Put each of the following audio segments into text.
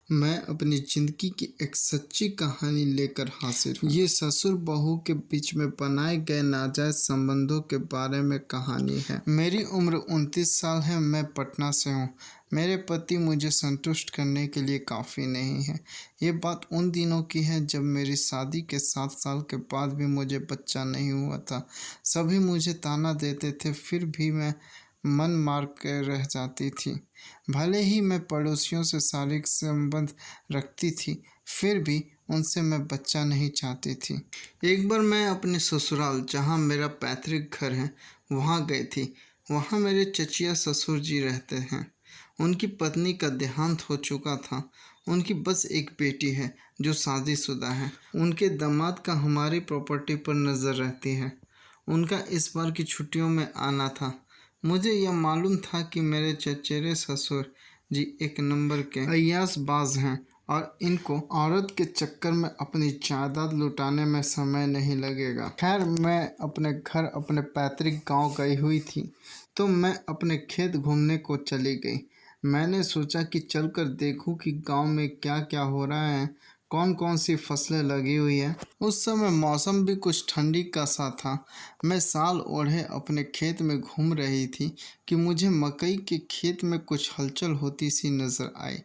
मैं अपनी ज़िंदगी की एक सच्ची कहानी लेकर हाज़िर हूँ। ये ससुर बहू के बीच में बनाए गए नाजायज़ संबंधों के बारे में कहानी है। मेरी उम्र 29 साल है। मैं पटना से हूँ। मेरे पति मुझे संतुष्ट करने के लिए काफ़ी नहीं है। ये बात उन दिनों की है जब मेरी शादी के 7 साल के बाद भी मुझे बच्चा नहीं हुआ था। सभी मुझे ताना देते थे, फिर भी मैं मन मार कर रह जाती थी। भले ही मैं पड़ोसियों से शारीरिक संबंध रखती थी, फिर भी उनसे मैं बच्चा नहीं चाहती थी। एक बार मैं अपने ससुराल, जहाँ मेरा पैतृक घर है, वहाँ गई थी। वहाँ मेरे चचिया ससुर जी रहते हैं। उनकी पत्नी का देहांत हो चुका था। उनकी बस एक बेटी है जो शादीशुदा है। उनके दामाद का हमारी प्रॉपर्टी पर नज़र रहती है। उनका इस बार की छुट्टियों में आना था। मुझे यह मालूम था कि मेरे चचेरे ससुर जी एक नंबर के अय्याशबाज हैं और इनको औरत के चक्कर में अपनी जायदाद लुटाने में समय नहीं लगेगा। खैर, मैं अपने घर, अपने पैतृक गांव गई हुई थी, तो मैं अपने खेत घूमने को चली गई। मैंने सोचा कि चलकर देखूं कि गांव में क्या क्या हो रहा है, कौन कौन सी फसलें लगी हुई है। उस समय मौसम भी कुछ ठंडी का सा था। मैं साल ओढ़े अपने खेत में घूम रही थी कि मुझे मकई के खेत में कुछ हलचल होती सी नज़र आई।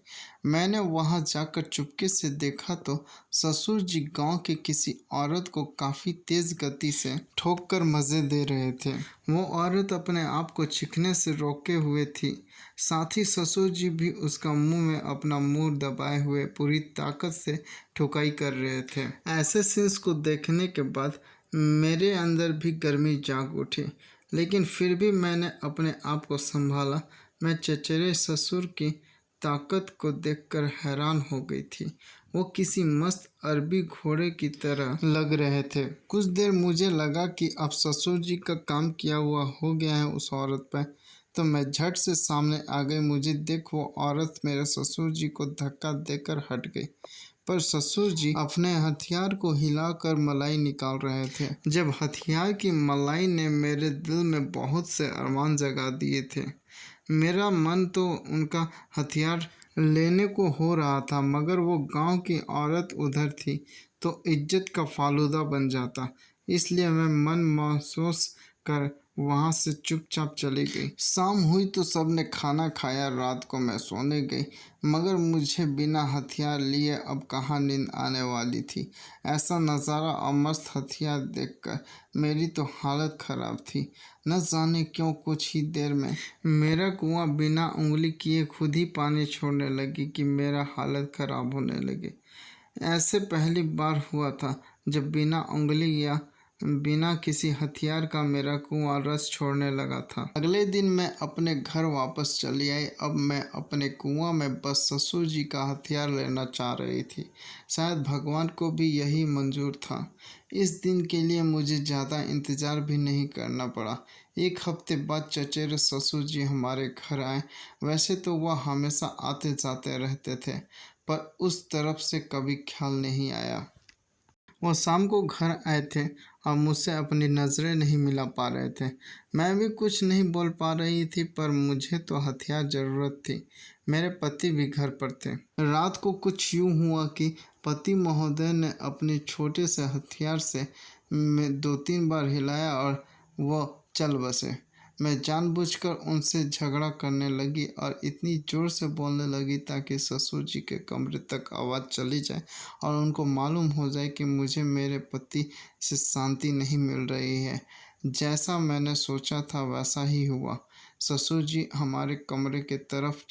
मैंने वहां जाकर चुपके से देखा तो ससुर जी गांव की किसी औरत को काफ़ी तेज़ गति से ठोक कर मज़े दे रहे थे। वो औरत अपने आप को चीखने से रोके हुए थी। साथ ही ससुर जी भी उसका मुंह में अपना मुंह दबाए हुए पूरी ताकत से ठुकाई कर रहे थे। ऐसे सीन्स को देखने के बाद मेरे अंदर भी गर्मी जाग उठी, लेकिन फिर भी मैंने अपने आप को संभाला। मैं चचेरे ससुर की ताकत को देखकर हैरान हो गई थी। वो किसी मस्त अरबी घोड़े की तरह लग रहे थे। कुछ देर मुझे लगा कि अब ससुर जी का काम किया हुआ हो गया है उस औरत पर, तो मैं झट से सामने आ गई। मुझे देख वो औरत मेरे ससुर जी को धक्का देकर हट गई, पर ससुर जी अपने हथियार को हिलाकर मलाई निकाल रहे थे। जब हथियार की मलाई ने मेरे दिल में बहुत से अरमान जगा दिए थे। मेरा मन तो उनका हथियार लेने को हो रहा था, मगर वो गांव की औरत उधर थी तो इज्जत का फालूदा बन जाता। इसलिए मैं मन महसूस कर वहाँ से चुपचाप चली गई। शाम हुई तो सबने खाना खाया। रात को मैं सोने गई, मगर मुझे बिना हथियार लिए अब कहाँ नींद आने वाली थी। ऐसा नज़ारा और मस्त हथियार देखकर मेरी तो हालत ख़राब थी। न जाने क्यों कुछ ही देर में मेरा कुआं बिना उंगली किए खुद ही पानी छोड़ने लगी कि मेरा हालत ख़राब होने लगी। ऐसे पहली बार हुआ था जब बिना उंगली या बिना किसी हथियार का मेरा कुआं रस छोड़ने लगा था। अगले दिन मैं अपने घर वापस चली आई। अब मैं अपने कुआं में बस ससुर जी का हथियार लेना चाह रही थी। शायद भगवान को भी यही मंजूर था। इस दिन के लिए मुझे ज़्यादा इंतज़ार भी नहीं करना पड़ा। एक हफ्ते बाद चचेरे ससुर जी हमारे घर आए। वैसे तो वह हमेशा आते जाते रहते थे, पर उस तरफ से कभी ख्याल नहीं आया। वो शाम को घर आए थे और मुझसे अपनी नज़रें नहीं मिला पा रहे थे। मैं भी कुछ नहीं बोल पा रही थी, पर मुझे तो हथियार ज़रूरत थी। मेरे पति भी घर पर थे। रात को कुछ यूँ हुआ कि पति महोदय ने अपने छोटे से हथियार से मैं 2-3 बार हिलाया और वो चल बसे। मैं जानबूझकर उनसे झगड़ा करने लगी और इतनी ज़ोर से बोलने लगी ताकि ससुर जी के कमरे तक आवाज़ चली जाए और उनको मालूम हो जाए कि मुझे मेरे पति से शांति नहीं मिल रही है। जैसा मैंने सोचा था वैसा ही हुआ। ससुर जी हमारे कमरे के तरफ